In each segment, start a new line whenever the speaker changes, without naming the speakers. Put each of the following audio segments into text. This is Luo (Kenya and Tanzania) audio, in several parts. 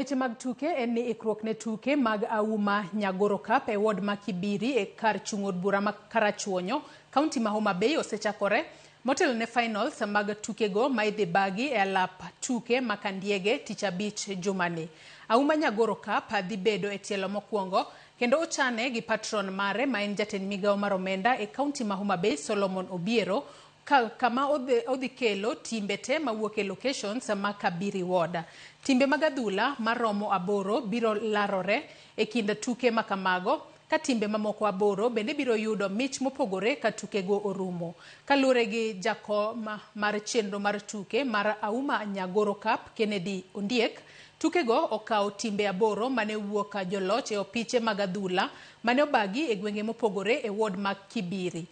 Weche mag tuke en ni ikruok ne tuke mag Auma Nyagoro Cup e ward ma Kibiri e kar chung' od bura ma Karachuonyo, kaunti ma Homa Bay osechakore. Motelo ne finals mag tukego ma idhi bagi e alap tuke ma Kandiege tich abich jumani. Auma Nyagoro Cup dhi bedo e tielo mokwongo kendo ochane gi patron mare ma en jatend migawo mar omenda e kaunti ma Homa Bay Solomon Obiero, kama odhi kelo timbe te mawuok e locations ma Kabiri ward. Timbe mag adhula maromo 8 biro larore e kind tuke ma kamago, ka timbe mamoko 8 bende biro yudo mich mopogore ka tukego orumo. Kaluwore gi jakom mar chenro mar tuke mar Auma Nyagoro Cup, Kennedy Ondiek, tukego okawo timbe 8 mane wuok joloch e opiche mag adhula mane obagi e gwenge mopogore e ward mag Kibiri.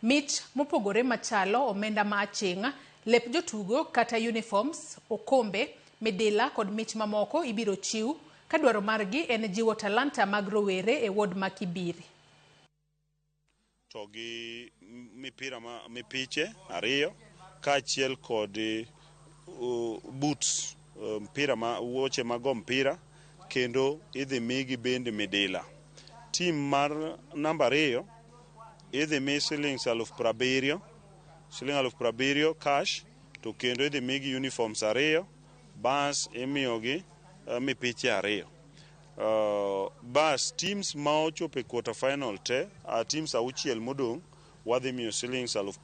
Mich mopogore machalo omenda ma aching', lep jotugo kata uniforms, okombe, medila kod mich mamoko ibiro chiw, ka dwaro margi en jiwo talanta mag rowere e ward ma Kibiri.
To gi mipiche 2 kaachiel kod boots, mpira ma wuoche mago mpira, kendo idhi migi bende medila. Tim mar namba 2 idhi mi shillings 70,000 cash, to kendo idhi migi uniforms 2, bas imiyogi mipiche 2. Bas teams ma ochopo e quarter final te, teams 6 modong' wadhi miyo shillings